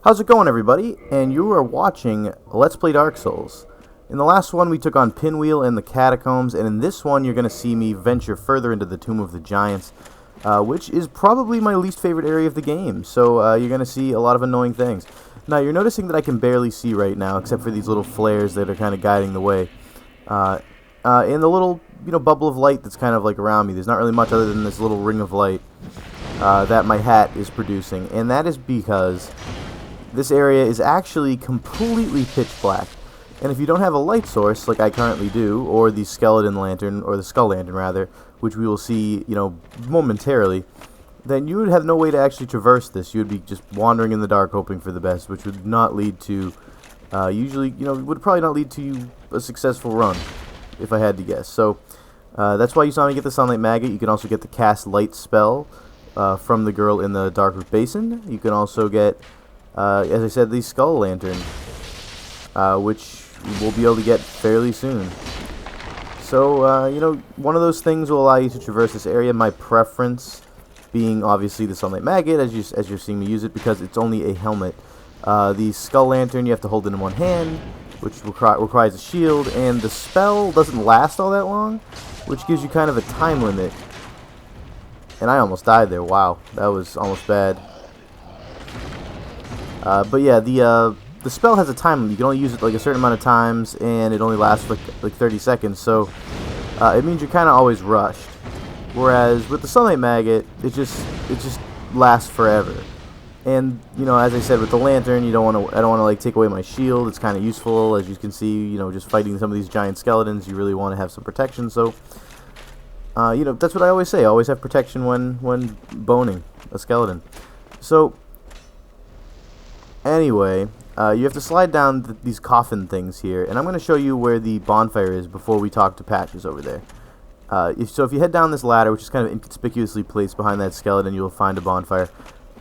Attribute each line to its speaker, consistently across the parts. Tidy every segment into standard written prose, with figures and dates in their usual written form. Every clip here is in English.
Speaker 1: How's it going, everybody? And you are watching Let's Play Dark Souls. In the last one, we took on Pinwheel and the Catacombs, and in this one, you're going to see me venture further into the Tomb of the Giants, which is probably my least favorite area of the game. So you're going to see a lot of annoying things. Now, you're noticing that I can barely see right now, except for these little flares that are kind of guiding the way. And the little, bubble of light that's kind of like around me. There's not really much other than this little ring of light that my hat is producing, and that is because this area is actually completely pitch black. And if you don't have a light source, like I currently do, or the skeleton lantern, or the skull lantern rather, which we will see, momentarily, then you would have no way to actually traverse this. You would be just wandering in the dark hoping for the best, which would not lead to, would probably not lead to a successful run, if I had to guess. So, that's why you saw me get the Sunlight Maggot. You can also get the Cast Light spell from the girl in the Darkroot Basin. You can also get, as I said, the Skull Lantern, which we'll be able to get fairly soon. So, one of those things will allow you to traverse this area. My preference being, obviously, the Sunlight Maggot, as you're seeing me use it, because it's only a helmet. The Skull Lantern, you have to hold it in one hand, which requires a shield, and the spell doesn't last all that long, which gives you kind of a time limit. And I almost died there. Wow, that was almost bad. But yeah, the spell has a time limit. You can only use it like a certain amount of times, and it only lasts for like 30 seconds. So it means you're kind of always rushed. Whereas with the Sunlight Maggot, it just lasts forever. And as I said, with the lantern, I don't want to like take away my shield. It's kind of useful, as you can see. Just fighting some of these giant skeletons, you really want to have some protection. So that's what I always say. I always have protection when boning a skeleton. So anyway, you have to slide down these coffin things here, and I'm going to show you where the bonfire is before we talk to Patches over there. So if you head down this ladder, which is kind of inconspicuously placed behind that skeleton, you'll find a bonfire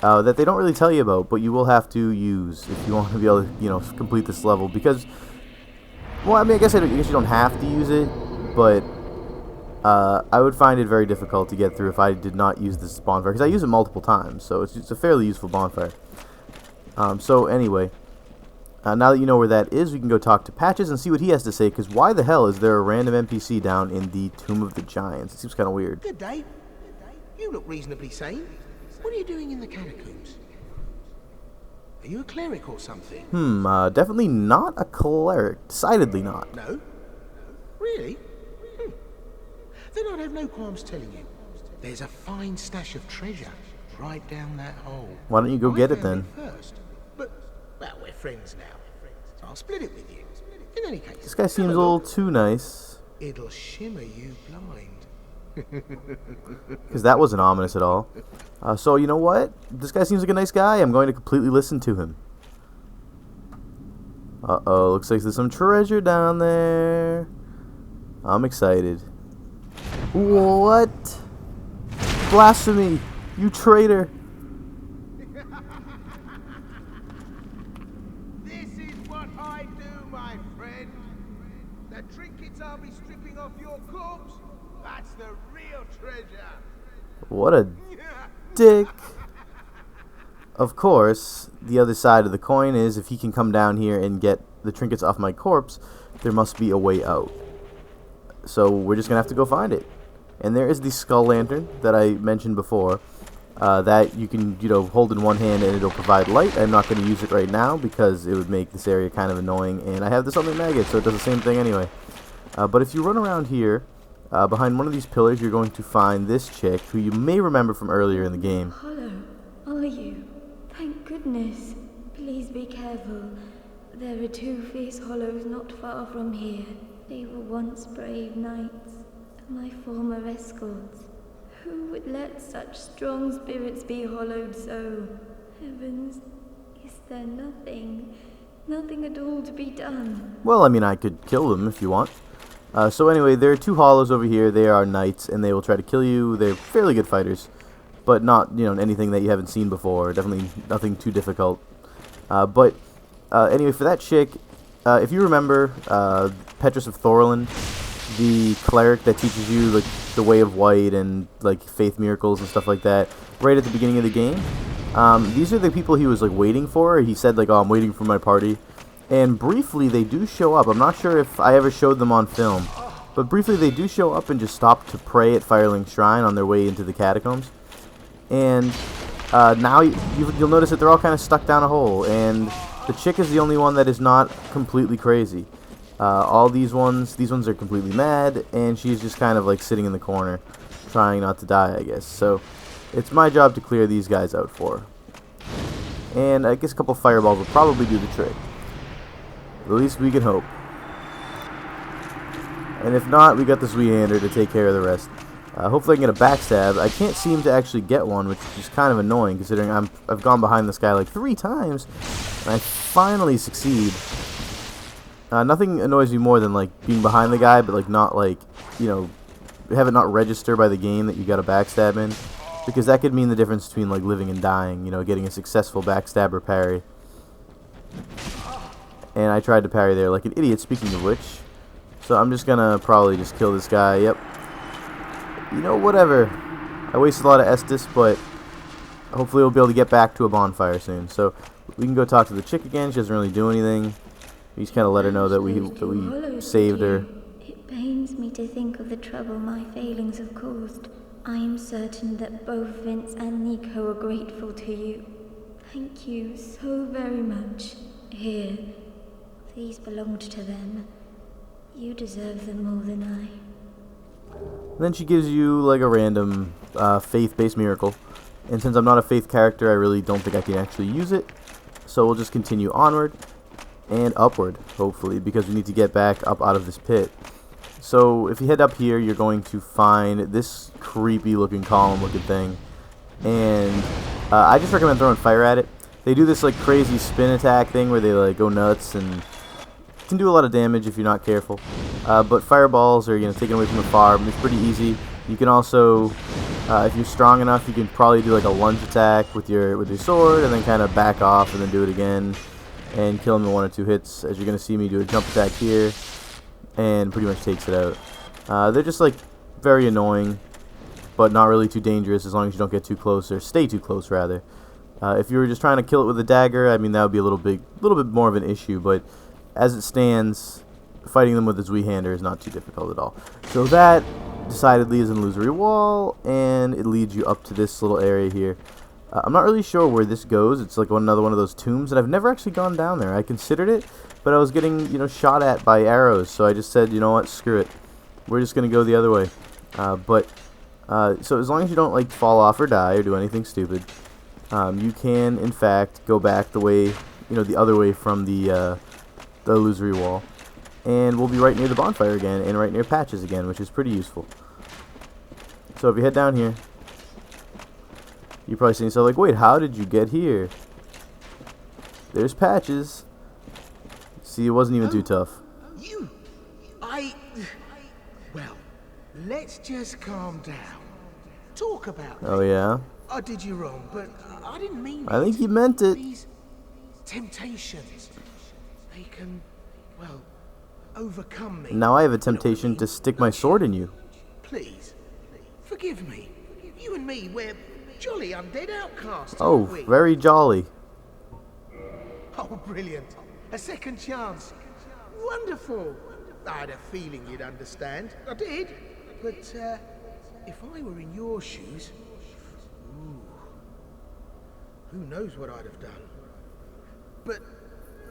Speaker 1: that they don't really tell you about, but you will have to use if you want to be able to, complete this level. Because, well, I mean, I guess you don't have to use it, but I would find it very difficult to get through if I did not use this bonfire, because I use it multiple times, so it's a fairly useful bonfire. So anyway, now that you know where that is, we can go talk to Patches and see what he has to say, because why the hell is there a random NPC down in the Tomb of the Giants? It seems kind of weird.
Speaker 2: Good day. You look reasonably sane. What are you doing in the catacombs? Are you a cleric or something?
Speaker 1: Definitely not a cleric. Decidedly not.
Speaker 2: No? Really? Then I'd have no qualms telling you. There's a fine stash of treasure right down that hole.
Speaker 1: Why don't you go get it then?
Speaker 2: First. But, well, we're friends now, so I'll split it with you. In any case,
Speaker 1: this guy seems a little too nice.
Speaker 2: It'll shimmer you blind.
Speaker 1: Because that wasn't ominous at all. So you know what? This guy seems like a nice guy. I'm going to completely listen to him. Uh-oh, looks like there's some treasure down there. I'm excited. What? Blasphemy! You traitor!
Speaker 3: This is what I do, my friend. The trinkets I'll be stripping off your corpse, that's the real treasure.
Speaker 1: What a dick. Of course, the other side of the coin is if he can come down here and get the trinkets off my corpse, there must be a way out. So we're just going to have to go find it. And there is the Skull Lantern that I mentioned before. That you can, hold in one hand and it'll provide light. I'm not going to use it right now because it would make this area kind of annoying. And I have the Sunlight Maggot, so it does the same thing anyway. But if you run around here, behind one of these pillars, you're going to find this chick, who you may remember from earlier in the game.
Speaker 4: Hollow, are you? Thank goodness. Please be careful. There are two fierce hollows not far from here. They were once brave knights, my former escorts. Who would let such strong spirits be hollowed so? Heavens, is there nothing at all to be done?
Speaker 1: Well, I mean, I could kill them if you want. So anyway, there are two hollows over here. They are knights, and they will try to kill you. They're fairly good fighters, but not, anything that you haven't seen before. Definitely nothing too difficult. But anyway, for that chick, if you remember, Petrus of Thorlin, the cleric that teaches you like the way of white and like faith miracles and stuff like that right at the beginning of the game, These are the people he was like waiting for. He said like, "Oh, I'm waiting for my party," and briefly they do show up. I'm not sure if I ever showed them on film, but briefly they do show up and just stop to pray at Firelink Shrine on their way into the catacombs. And now you'll notice that they're all kind of stuck down a hole, and the chick is the only one that is not completely crazy. All these ones are completely mad, and she's just kind of like sitting in the corner, trying not to die, I guess. So it's my job to clear these guys out for her. And I guess a couple fireballs will probably do the trick. At least we can hope. And if not, we got the Zweehander to take care of the rest. Hopefully I can get a backstab. I can't seem to actually get one, which is just kind of annoying considering I've gone behind this guy like 3 times, and I finally succeed. Nothing annoys me more than like being behind the guy, but like not like, you know, have it not register by the game that you got a backstab in, because that could mean the difference between like living and dying. You know, getting a successful backstabber parry. And I tried to parry there like an idiot. Speaking of which, so I'm just gonna probably just kill this guy. Yep. You know, whatever. I wasted a lot of Estus, but hopefully we'll be able to get back to a bonfire soon. So we can go talk to the chick again. She doesn't really do anything. We just kind of let her know that we saved her.
Speaker 4: It pains me to think of the trouble my failings have caused. I am certain that both Vince and Nico are grateful to you. Thank you so very much. Here, these belonged to them. You deserve them more than I.
Speaker 1: Then she gives you like a random faith-based miracle, and since I'm not a faith character, I really don't think I can actually use it. So we'll just continue onward and upward, hopefully, because we need to get back up out of this pit. So if you head up here, you're going to find this creepy-looking column-looking thing, and I just recommend throwing fire at it. They do this like crazy spin attack thing where they like go nuts and can do a lot of damage if you're not careful. But fireballs are, you know, taken away from afar. It's pretty easy. You can also, if you're strong enough, you can probably do like a lunge attack with your sword, and then kind of back off and then do it again, and kill them in 1 or 2 hits. As you're gonna see me do a jump attack here, and pretty much takes it out. They're just like very annoying, but not really too dangerous as long as you don't get too close, or stay too close rather. If you were just trying to kill it with a dagger, I mean that would be a little bit more of an issue, but as it stands, fighting them with a Zweehander is not too difficult at all. So that decidedly is an illusory wall, and it leads you up to this little area here. I'm not really sure where this goes. It's like another one of those tombs, and I've never actually gone down there. I considered it, but I was getting, you know, shot at by arrows, so I just said, you know what, screw it. We're just gonna go the other way. So as long as you don't like fall off or die or do anything stupid, you can in fact go back the way, you know, the other way from the illusory wall, and we'll be right near the bonfire again and right near Patches again, which is pretty useful. So if you head down here, you're probably saying, so like, wait, how did you get here? There's Patches. See, it wasn't even too tough.
Speaker 2: Well, let's just calm down. Talk about
Speaker 1: Oh yeah?
Speaker 2: I did you wrong, but I didn't mean it.
Speaker 1: I think you meant it.
Speaker 2: These temptations, they can, well, overcome me.
Speaker 1: Now I have a temptation to stick my sword in you.
Speaker 2: Please, forgive me. You and me, we're jolly undead outcasts.
Speaker 1: Oh,
Speaker 2: aren't we?
Speaker 1: very jolly.
Speaker 2: Oh, brilliant. A second chance. Wonderful. I had a feeling you'd understand. I did. But, if I were in your shoes, who knows what I'd have done. But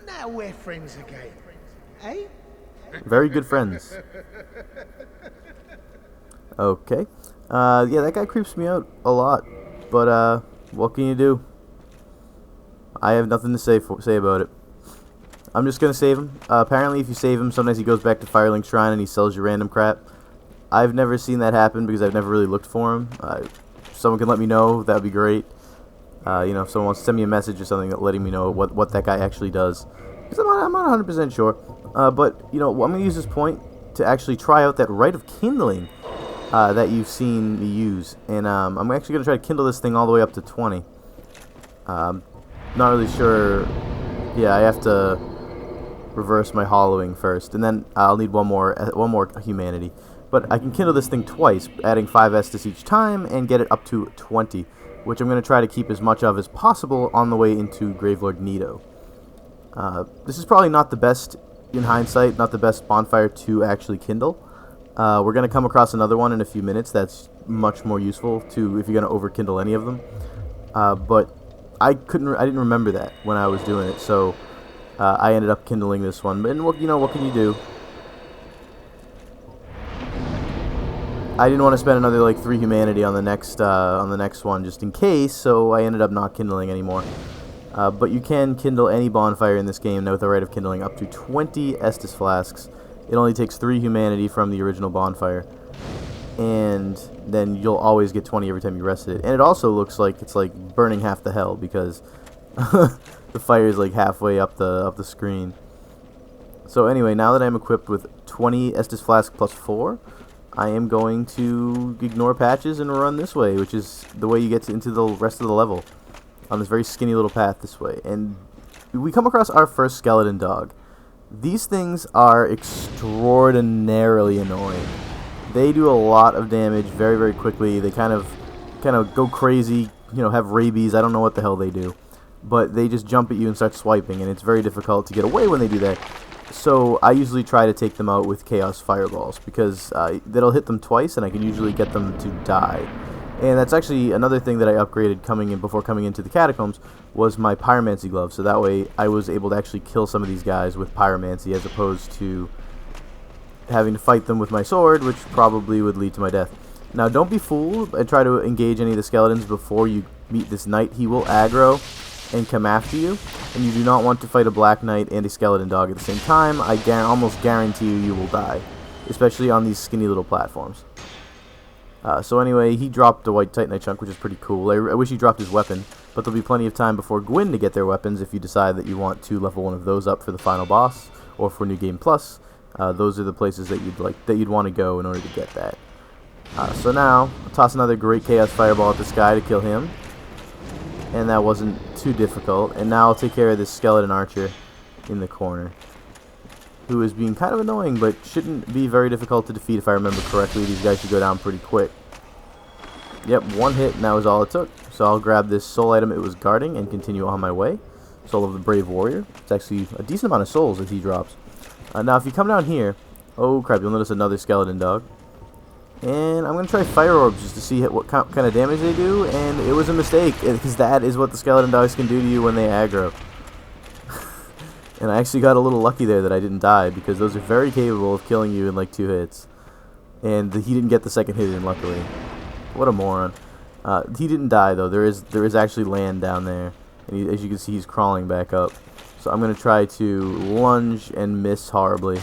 Speaker 2: now we're friends again. Eh?
Speaker 1: Very good friends. Okay. Yeah, that guy creeps me out a lot. But, what can you do? I have nothing to say about it. I'm just gonna save him. Apparently, if you save him, sometimes he goes back to Firelink Shrine and he sells you random crap. I've never seen that happen because I've never really looked for him. If someone can let me know, that would be great. You know, if someone wants to send me a message or something letting me know what that guy actually does. Because I'm not 100% sure. But, you know, I'm going to use this point to actually try out that Rite of Kindling that you've seen me use. And I'm actually going to try to kindle this thing all the way up to 20. Not really sure. Yeah, I have to reverse my hollowing first. And then I'll need one more humanity. But I can kindle this thing twice, adding 5 Estus each time, and get it up to 20. which I'm going to try to keep as much of as possible on the way into Gravelord Nito. This is probably not the best, in hindsight, not the best bonfire to actually kindle. We're going to come across another one in a few minutes that's much more useful to if you're going to overkindle any of them. But I didn't remember that when I was doing it, so I ended up kindling this one. And what can you do? I didn't want to spend another like 3 humanity on the next one just in case, so I ended up not kindling anymore. But you can kindle any bonfire in this game now with the right of kindling up to 20 Estus flasks. It only takes 3 humanity from the original bonfire, and then you'll always get 20 every time you rest it. And it also looks like it's like burning half the hell because the fire is like halfway up the screen. So anyway, now that I'm equipped with 20 Estus flask plus 4, I am going to ignore patches and run this way, which is the way you get into the rest of the level, on this very skinny little path this way. And we come across our first skeleton dog. These things are extraordinarily annoying. They do a lot of damage very, very quickly. They kind of go crazy, have rabies. I don't know what the hell they do, but they just jump at you and start swiping, and it's very difficult to get away when they do that. So I usually try to take them out with Chaos Fireballs, because that'll hit them twice, and I can usually get them to die. And that's actually another thing that I upgraded before coming into the Catacombs, was my Pyromancy Glove. So that way I was able to actually kill some of these guys with Pyromancy, as opposed to having to fight them with my sword, which probably would lead to my death. Now, don't be fooled and try to engage any of the skeletons before you meet this knight. He will aggro and come after you, and you do not want to fight a black knight and a skeleton dog at the same time. I almost guarantee you will die, especially on these skinny little platforms. So anyway, he dropped a white Titanite chunk, which is pretty cool. I wish he dropped his weapon, but there'll be plenty of time before Gwyn to get their weapons if you decide that you want to level one of those up for the final boss or for New Game Plus. Those are the places that you'd want to go in order to get that. So now, I'll toss another great Chaos Fireball at this guy to kill him. And that wasn't too difficult. And now I'll take care of this skeleton archer in the corner, who is being kind of annoying, but shouldn't be very difficult to defeat if I remember correctly. These guys should go down pretty quick. Yep, 1 hit, and that was all it took. So I'll grab this soul item it was guarding and continue on my way. Soul of the Brave Warrior. It's actually a decent amount of souls that he drops. Now, if you come down here, oh crap, you'll notice another skeleton dog. And I'm going to try Fire Orbs just to see what kind of damage they do, and it was a mistake, because that is what the skeleton dogs can do to you when they aggro. And I actually got a little lucky there that I didn't die, because those are very capable of killing you in like 2 hits. And he didn't get the second hit in, luckily. What a moron. He didn't die, though. There is actually land down there, and as you can see, he's crawling back up. So I'm going to try to lunge and miss horribly.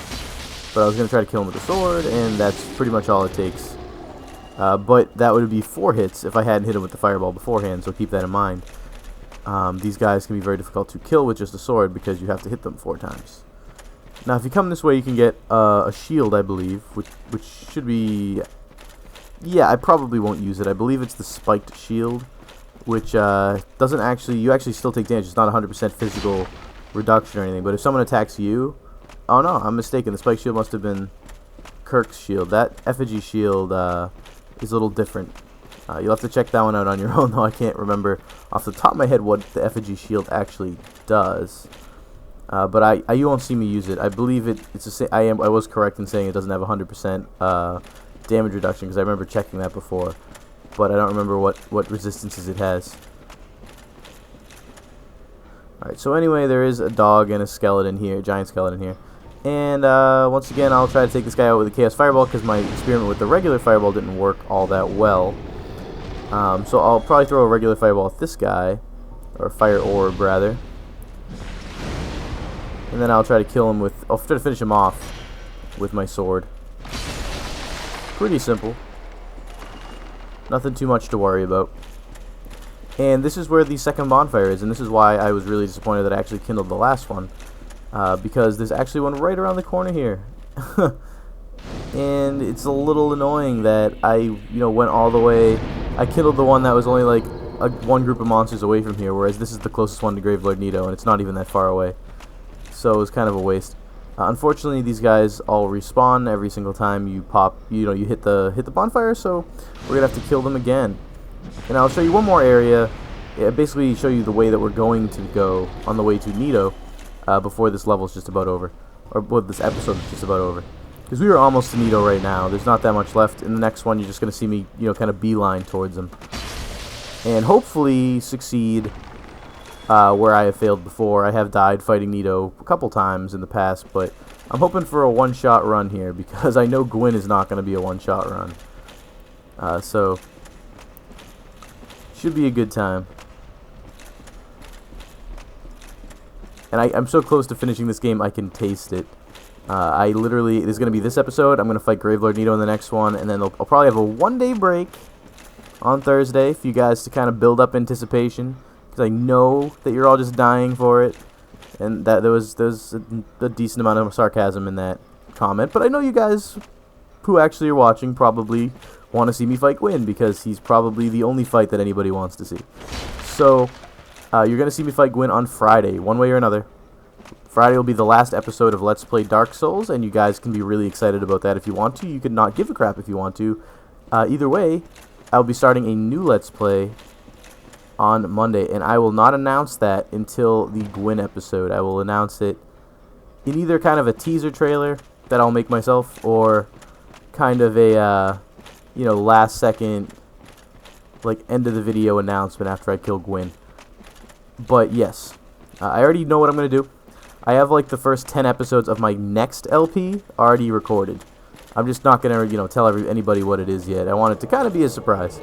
Speaker 1: But I was going to try to kill him with a sword, and that's pretty much all it takes. But that would be 4 hits if I hadn't hit him with the fireball beforehand, so keep that in mind. These guys can be very difficult to kill with just a sword because you have to hit them 4 times. Now, if you come this way, you can get a shield, I believe, which should be... Yeah, I probably won't use it. I believe it's the spiked shield, which doesn't actually... You actually still take damage. It's not 100% physical reduction or anything, but if someone attacks you... Oh no, I'm mistaken. The spike shield must have been Kirk's shield. That effigy shield is a little different. You'll have to check that one out on your own, though I can't remember off the top of my head what the effigy shield actually does. But you won't see me use it. I believe it's the same. I was correct in saying it doesn't have 100% damage reduction, because I remember checking that before, but I don't remember what resistances it has. Alright, so anyway, there is a dog and a skeleton here, a giant skeleton here. And once again, I'll try to take this guy out with a Chaos Fireball, because my experiment with the regular Fireball didn't work all that well. So I'll probably throw a regular Fireball at this guy, or Fire Orb, rather. And then I'll try to kill him with... I'll try to finish him off with my sword. Pretty simple. Nothing too much to worry about. And this is where the second bonfire is, and this is why I was really disappointed that I actually kindled the last one. Because there's actually one right around the corner here. And it's a little annoying that I, went all the way. I kindled the one that was only like one group of monsters away from here, whereas this is the closest one to Gravelord Nito, and it's not even that far away. So it was kind of a waste. Unfortunately, these guys all respawn every single time you pop. You hit the bonfire, so we're gonna have to kill them again. And I'll show you one more area, basically show you the way that we're going to go on the way to Nito before this level is just about over, or before this episode is just about over. Because we are almost to Nito right now. There's not that much left. In the next one, you're just going to see me, kind of beeline towards him. And hopefully succeed where I have failed before. I have died fighting Nito a couple times in the past, but I'm hoping for a one-shot run here because I know Gwyn is not going to be a one-shot run. So, should be a good time. And I'm so close to finishing this game, I can taste it. I literally, this is going to be this episode. I'm going to fight Gravelord Nito in the next one, and then I'll probably have a one-day break on Thursday for you guys to kind of build up anticipation, because I know that you're all just dying for it, and that there's a decent amount of sarcasm in that comment. But I know you guys who actually are watching probably want to see me fight Gwyn, because he's probably the only fight that anybody wants to see. So, you're going to see me fight Gwyn on Friday, one way or another. Friday will be the last episode of Let's Play Dark Souls, and you guys can be really excited about that if you want to. You could not give a crap if you want to. Either way, I'll be starting a new Let's Play on Monday, and I will not announce that until the Gwyn episode. I will announce it in either kind of a teaser trailer that I'll make myself, or kind of a, last second, like, end of the video announcement after I kill Gwyn. But yes, I already know what I'm going to do. I have like the first 10 episodes of my next LP already recorded. I'm just not going to, tell anybody what it is yet. I want it to kind of be a surprise.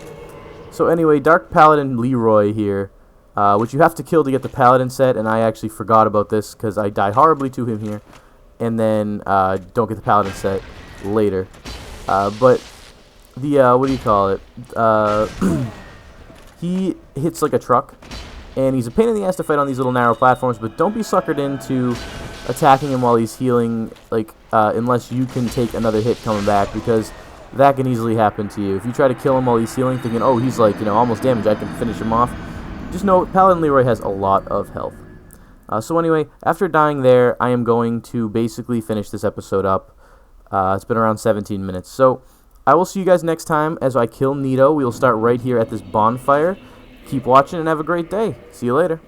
Speaker 1: So anyway, Dark Paladin Leroy here, which you have to kill to get the Paladin set, and I actually forgot about this because I die horribly to him here, and then don't get the Paladin set later. But the, what do you call it? He hits like a truck. And he's a pain in the ass to fight on these little narrow platforms, but don't be suckered into attacking him while he's healing, like, unless you can take another hit coming back, because that can easily happen to you. If you try to kill him while he's healing, thinking, oh, he's like, almost damaged, I can finish him off, just know Paladin Leroy has a lot of health. So anyway, after dying there, I am going to basically finish this episode up. It's been around 17 minutes. So I will see you guys next time as I kill Nito. We will start right here at this bonfire. Keep watching and have a great day. See you later.